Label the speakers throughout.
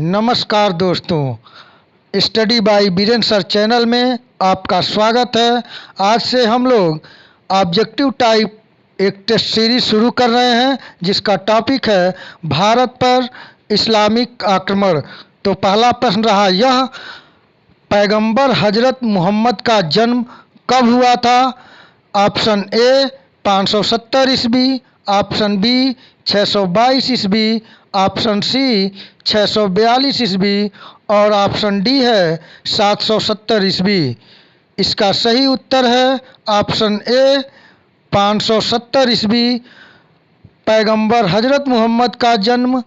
Speaker 1: नमस्कार दोस्तों, study bye Biren sir channel में आपका स्वागत है। आज से हम लोग ऑब्जेक्टिव टाइप एक टेस्ट सीरीज शुरू कर रहे हैं जिसका टॉपिक है भारत पर इस्लामिक आक्रमण। तो पहला प्रश्न रहा यह, पैगंबर हजरत मोहम्मद का जन्म कब हुआ था? ऑप्शन ए 570 ईस्वी, ऑप्शन बी 622 ईस्वी, ऑप्शन सी 642 ईस्वी और ऑप्शन डी है 770 ईस्वी। इसका सही उत्तर है ऑप्शन ए 570 ईस्वी। पैगंबर हजरत मोहम्मद का जन्म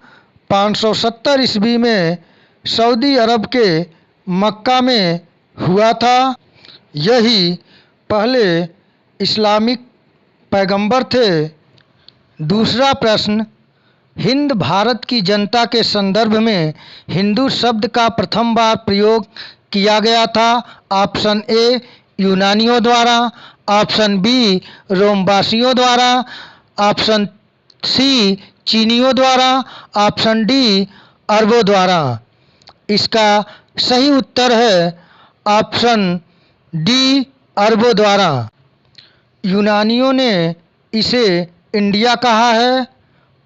Speaker 1: 570 ईस्वी में सऊदी अरब के मक्का में हुआ था। यही पहले इस्लामिक पैगंबर थे। दूसरा प्रश्न, हिंद भारत की जनता के संदर्भ में हिंदू शब्द का प्रथम बार प्रयोग किया गया था। ऑप्शन ए यूनानियों द्वारा, ऑप्शन बी रोमवासियों द्वारा, ऑप्शन सी चीनियों द्वारा, ऑप्शन डी अरबों द्वारा। इसका सही उत्तर है ऑप्शन डी अरबों द्वारा। यूनानियों ने इसे इंडिया कहा है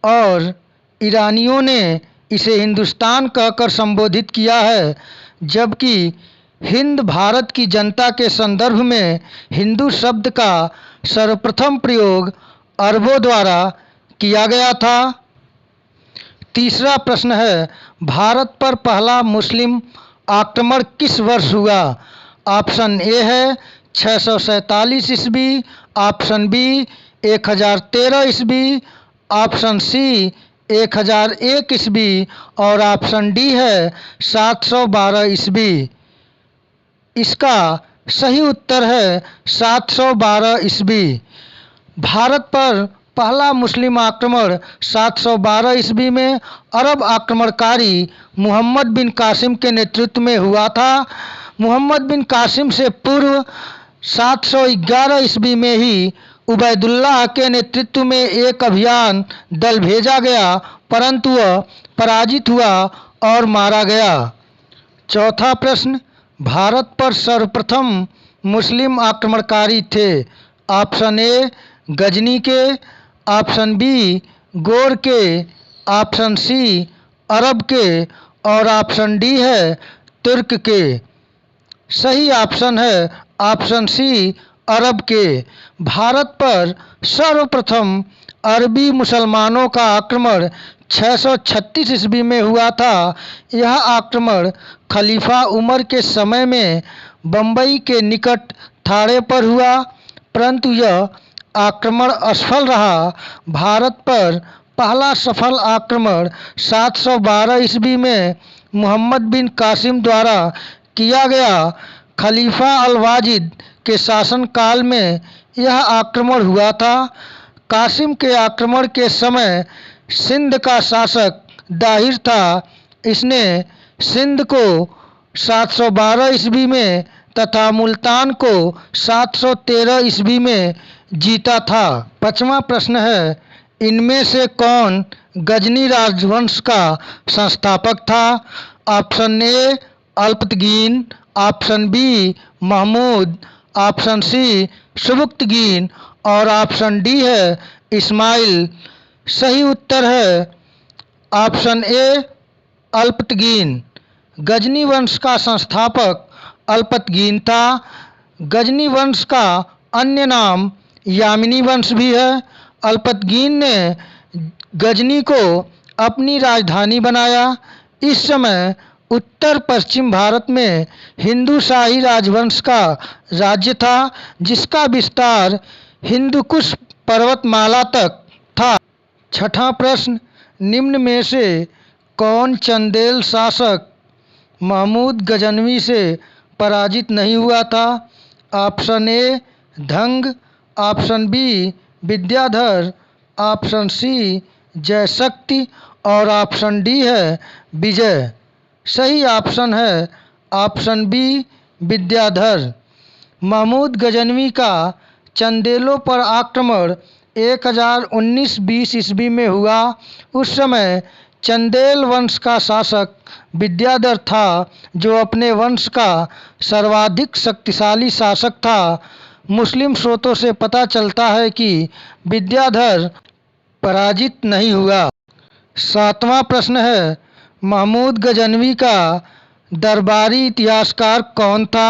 Speaker 1: और ईरानियों ने इसे हिंदुस्तान कहकर संबोधित किया है, जबकि हिंद भारत की जनता के संदर्भ में हिंदू शब्द का सर्वप्रथम प्रयोग अरबों द्वारा किया गया था। तीसरा प्रश्न है, भारत पर पहला मुस्लिम आक्रमण किस वर्ष हुआ? ऑप्शन ए है 647 ईस्वी, ऑप्शन बी 1013 ईस्वी, ऑप्शन सी 1001 ईस्वी और ऑप्शन डी है 712 ईस्वी। इसका सही उत्तर है 712 ईस्वी। भारत पर पहला मुस्लिम आक्रमण 712 ईस्वी में अरब आक्रमणकारी मोहम्मद बिन कासिम के नेतृत्व में हुआ था। मोहम्मद बिन कासिम से पूर्व 711 ईस्वी में ही उबैदुल्लाह के नेतृत्व में एक अभियान दल भेजा गया, परंतु वह पराजित हुआ और मारा गया। चौथा प्रश्न, भारत पर सर्वप्रथम मुस्लिम आक्रमणकारी थे। ऑप्शन ए गजनी के, ऑप्शन बी गोर के, ऑप्शन सी अरब के और ऑप्शन डी है तुर्क के। सही ऑप्शन है ऑप्शन सी अरब के। भारत पर सर्वप्रथम अरबी मुसलमानों का आक्रमण 636 ईस्वी में हुआ था। यह आक्रमण खलीफा उमर के समय में बम्बई के निकट थाड़े पर हुआ, परंतु यह आक्रमण असफल रहा। भारत पर पहला सफल आक्रमण 712 ईस्वी में मोहम्मद बिन कासिम द्वारा किया गया। खलीफा अल-वाजिद के शासनकाल में यह आक्रमण हुआ था। कासिम के आक्रमण के समय सिंध का शासक दाहिर था। इसने सिंध को 712 ईस्वी में तथा मुल्तान को 713 ईस्वी में जीता था। पांचवा प्रश्न है, इनमें से कौन गजनी राजवंश का संस्थापक था? Option A Alptigin, option B Mahmud, option C Sabuktigin और ऑप्शन डी है इस्माइल। सही उत्तर है ऑप्शन ए अल्पतगीन। गजनी वंश का संस्थापक अल्पतगीन था। गजनी वंश का अन्य नाम यामिनी वंश भी है। अल्पतगीन ने गजनी को अपनी राजधानी बनाया। इस समय उत्तर पश्चिम भारत में हिंदू शाही राजवंश का राज्य था, जिसका विस्तार हिंदुकुश पर्वतमाला तक था। छठा प्रश्न, निम्न में से कौन चंदेल शासक महमूद गजनवी से पराजित नहीं हुआ था? Option A Dhang, option B Vidyadhar, option C Jayashakti और ऑप्शन डी है विजय। सही ऑप्शन है ऑप्शन बी विद्याधर। महमूद गजनवी का चंदेलों पर आक्रमण 1019-20 ईस्वी में हुआ। उस समय चंदेल वंश का शासक विद्याधर था, जो अपने वंश का सर्वाधिक शक्तिशाली शासक था। मुस्लिम स्रोतों से पता चलता है कि विद्याधर पराजित नहीं हुआ। 7वां प्रश्न है, महमूद गजनवी का दरबारी इतिहासकार कौन था?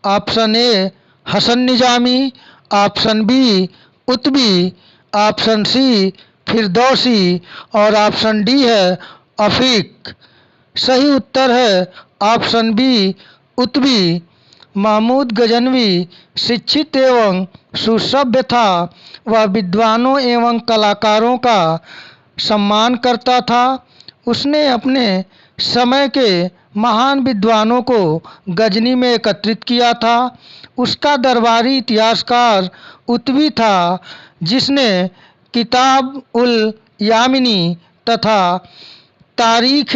Speaker 1: Option A Hasan Nizami, option B Utbi, option C Firdausi और ऑप्शन डी है अफीक। सही उत्तर है ऑप्शन बी उत्बी। महमूद गजनवी शिक्षित एवं सुसभ्य था। वह विद्वानों एवं कलाकारों का सम्मान करता था। उसने अपने समय के महान विद्वानों को गजनी में एकत्रित किया था। उसका दरबारी इतिहासकार उत्बी था, जिसने किताब उल यामिनी तथा तारीख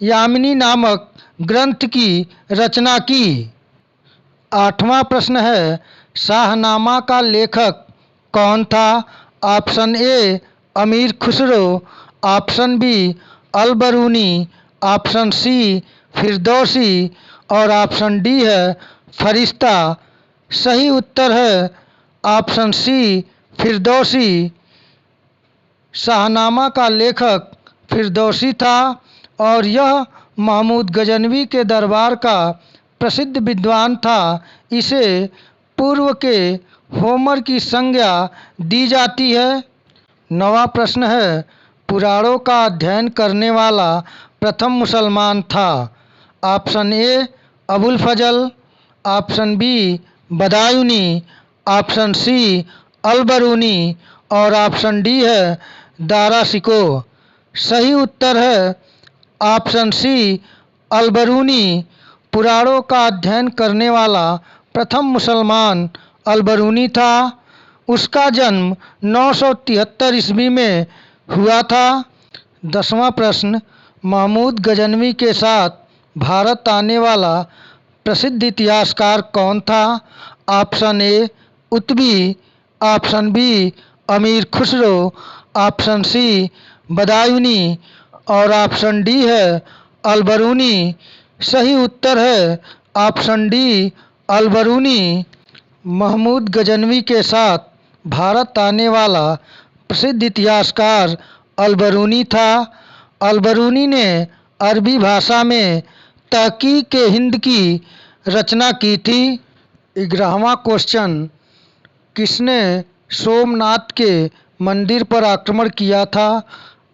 Speaker 1: यामिनी नामक ग्रंथ की रचना की। 8वां प्रश्न है, शाहनामा का लेखक कौन था? Option A Amir Khusro, option B Alberuni, option C Firdausi और ऑप्शन डी है फरिश्ता। सही उत्तर है ऑप्शन सी फिरदौसी। शाहनामा का लेखक फिरदौसी था और यह महमूद गजनवी के दरबार का प्रसिद्ध विद्वान था। इसे पूर्व के होमर की संज्ञा दी जाती है। 9वां प्रश्न है, पुराणों का अध्ययन करने वाला प्रथम मुसलमान था। Option A Abul Fazl, option B Badayuni, option C Alberuni और ऑप्शन डी है दारा शिको। सही उत्तर है ऑप्शन सी अलबरूनी। पुराणों का अध्ययन करने वाला प्रथम मुसलमान अलबरूनी था। उसका जन्म 973 ईस्वी में हुआ था। 10वां प्रश्न, महमूद गजनवी के साथ भारत आने वाला प्रसिद्ध इतिहासकार कौन था? ऑप्शन ए उत्बी, ऑप्शन बी अमीर खुसरो, ऑप्शन सी बदायूनी और ऑप्शन डी है अलबरूनी। सही उत्तर है ऑप्शन डी अलबरूनी। महमूद गजनवी के साथ भारत आने वाला प्रसिद्ध इतिहासकार अलबरूनी था। अलबरूनी ने अरबी भाषा में तहकीक हिंद की रचना की थी। 11वां क्वेश्चन, किसने सोमनाथ के मंदिर पर आक्रमण किया था?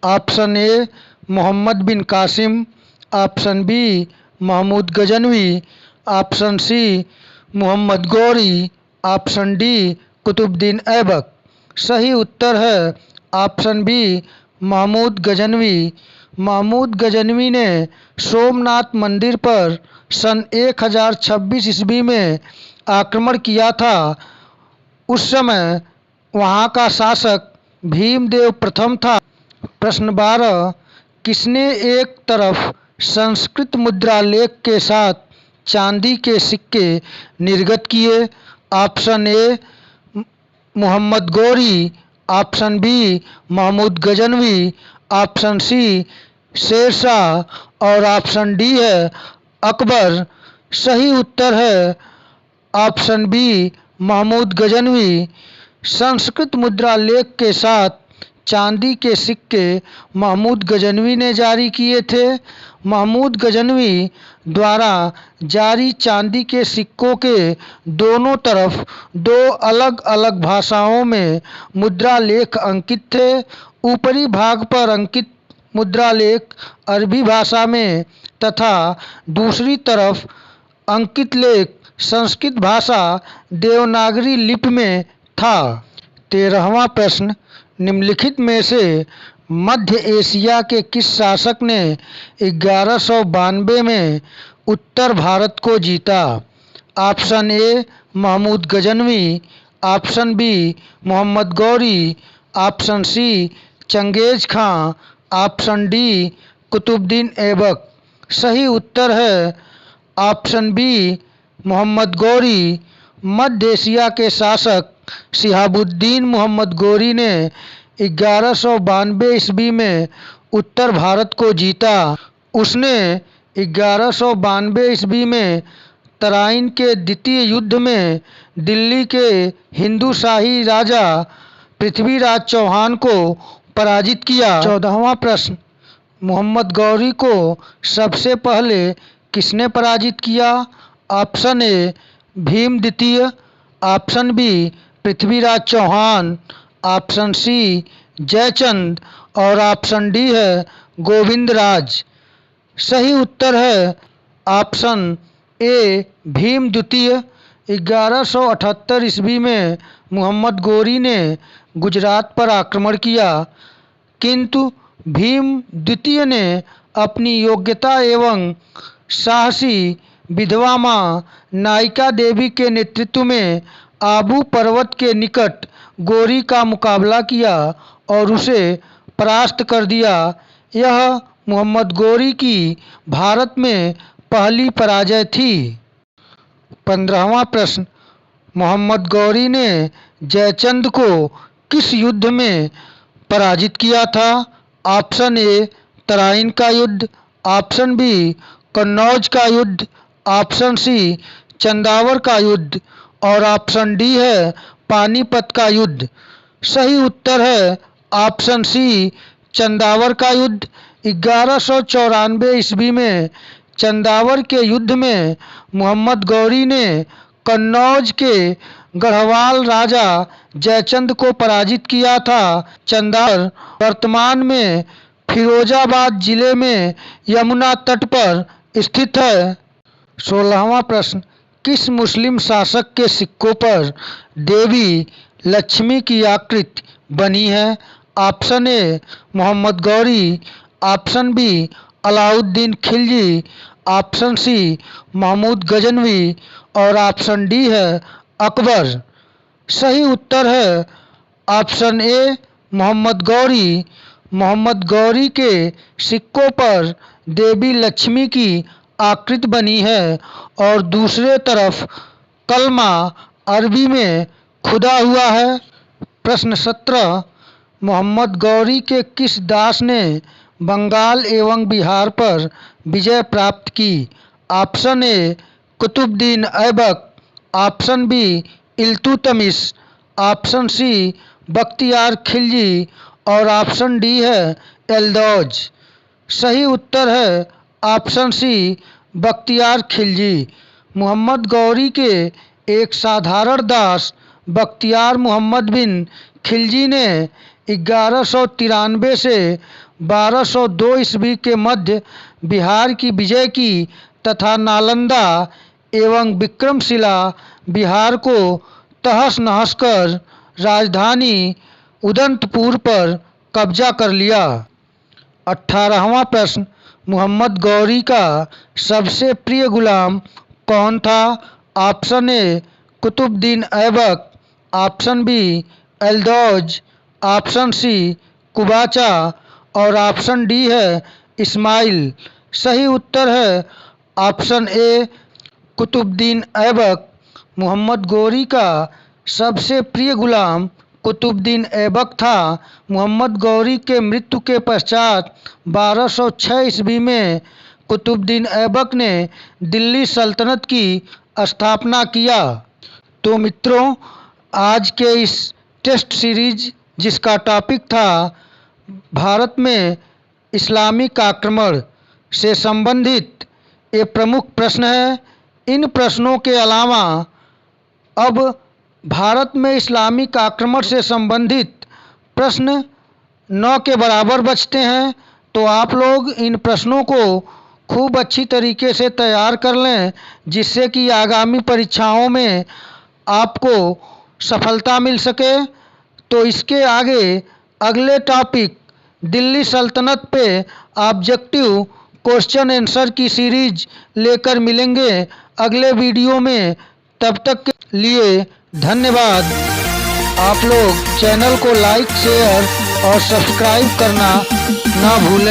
Speaker 1: Option A Muhammad bin Qasim, option B Mahmud Ghaznavi, option C Muhammad Ghori, option D Qutubuddin Aibak. सही उत्तर है ऑप्शन बी महमूद गजनवी। महमूद गजनवी ने सोमनाथ मंदिर पर सन 1026 ईस्वी में आक्रमण किया था। उस समय वहाँ का शासक भीमदेव प्रथम था। प्रश्न 12, किसने एक तरफ संस्कृत मुद्रा लेख के साथ चांदी के सिक्के निर्गत किए? Option A Muhammad Ghori, option B Mahmud Ghaznavi, option C Sher Shah और ऑप्शन डी है अकबर। सही उत्तर है ऑप्शन बी महमूद गजनवी। संस्कृत मुद्रा लेख के साथ चांदी के सिक्के महमूद गजनवी ने जारी किए थे। महमूद गजनवी द्वारा जारी चांदी के सिक्कों के दोनों तरफ दो अलग अलग भाषाओं में मुद्रा लेख अंकित थे। ऊपरी भाग पर अंकित मुद्रा लेख अरबी भाषा में तथा दूसरी तरफ अंकित लेख संस्कृत भाषा देवनागरी लिपि में था। 13वां प्रश्न, निम्नलिखित में से मध्य एशिया के किस शासक ने 1192 में उत्तर भारत को जीता? Option A Mahmud Ghaznavi, option B Muhammad Ghori, option C Changez Khan, option D Qutubuddin Aibak. सही उत्तर है ऑप्शन बी मोहम्मद गौरी। मध्य एशिया के शासक शिहाबुद्दीन मोहम्मद गौरी ने 1192 ईस्वी में उत्तर भारत को जीता। उसने 1192 ईस्वी में तराइन के द्वितीय युद्ध में दिल्ली के हिंदू शाही राजा पृथ्वीराज चौहान को पराजित किया। 14वां प्रश्न, मोहम्मद गौरी को सबसे पहले किसने पराजित किया? ऑप्शन ए भीम द्वितीय, option B Prithviraj Chauhan, option C Jaichand और ऑप्शन डी है गोविंदराज। सही उत्तर है ऑप्शन ए भीम द्वितीय। 1178 ईस्वी में मोहम्मद गौरी ने गुजरात पर आक्रमण किया, किंतु भीम द्वितीय ने अपनी योग्यता एवं साहसी विधवा मां नायिका देवी के नेतृत्व में आबू पर्वत के निकट गौरी का मुकाबला किया और उसे परास्त कर दिया। यह मोहम्मद गौरी की भारत में पहली पराजय थी। 15वां प्रश्न, मोहम्मद गौरी ने जयचंद को किस युद्ध में पराजित किया था? ऑप्शन ए तराइन का युद्ध, ऑप्शन बी कन्नौज का युद्ध, ऑप्शन सी चंदावर का युद्ध और ऑप्शन डी है पानीपत का युद्ध। सही उत्तर है ऑप्शन सी चंदावर का युद्ध। 1194 ईस्वी में चंदावर के युद्ध में मोहम्मद गौरी ने कन्नौज के गढ़वाल राजा जयचंद को पराजित किया था। चंदावर वर्तमान में फिरोजाबाद जिले में यमुना तट पर स्थित है। 16वां प्रश्न, किस मुस्लिम शासक के सिक्कों पर देवी लक्ष्मी की आकृति बनी है? Option A Muhammad Ghori, option B Alauddin Khilji, option C Mahmud Ghaznavi और ऑप्शन डी है अकबर। सही उत्तर है ऑप्शन ए मोहम्मद गौरी। मोहम्मद गौरी के सिक्कों पर देवी लक्ष्मी की आकृति बनी है और दूसरे तरफ कलमा अरबी में खुदा हुआ है। प्रश्न 17, मोहम्मद गौरी के किस दास ने बंगाल एवं बिहार पर विजय प्राप्त की? Option A Qutubuddin Aibak, option B Iltutmish, option C Bakhtiyar Khilji और ऑप्शन डी है एल्दौज। सही उत्तर है ऑप्शन सी बख्तियार खिलजी। मोहम्मद गौरी के एक साधारण दास बख्तियार मोहम्मद बिन खिलजी ने 1193 से 1202 ईस्वी के मध्य बिहार की विजय की तथा नालंदा एवं विक्रमशिला बिहार को तहस नहस कर राजधानी उदंतपुर पर कब्जा कर लिया। 18वां प्रश्न, मोहम्मद गौरी का सबसे प्रिय गुलाम कौन था? Option A Qutubuddin Aibak, option B Yildiz, option C Qubacha और ऑप्शन डी है इस्माइल। सही उत्तर है ऑप्शन ए कुतुबुद्दीन ऐबक। मोहम्मद गौरी का सबसे प्रिय गुलाम कुतुबुद्दीन ऐबक था। मोहम्मद गौरी के मृत्यु के पश्चात 1206 ईस्वी में कुतुबुद्दीन ऐबक ने दिल्ली सल्तनत की स्थापना किया। तो मित्रों, आज के इस टेस्ट सीरीज जिसका टॉपिक था भारत में इस्लामिक आक्रमण से संबंधित ये प्रमुख प्रश्न है। इन प्रश्नों के अलावा अब भारत में इस्लामिक आक्रमण से संबंधित प्रश्न 9 के बराबर बचते हैं। तो आप लोग इन प्रश्नों को खूब अच्छी तरीके से तैयार कर लें, जिससे कि आगामी परीक्षाओं में आपको सफलता मिल सके। तो इसके आगे अगले टॉपिक दिल्ली सल्तनत पे ऑब्जेक्टिव क्वेश्चन आंसर की सीरीज लेकर मिलेंगे अगले वीडियो में। तब तक के लिए धन्यवाद। आप लोग चैनल को लाइक, शेयर और सब्सक्राइब करना ना भूलें।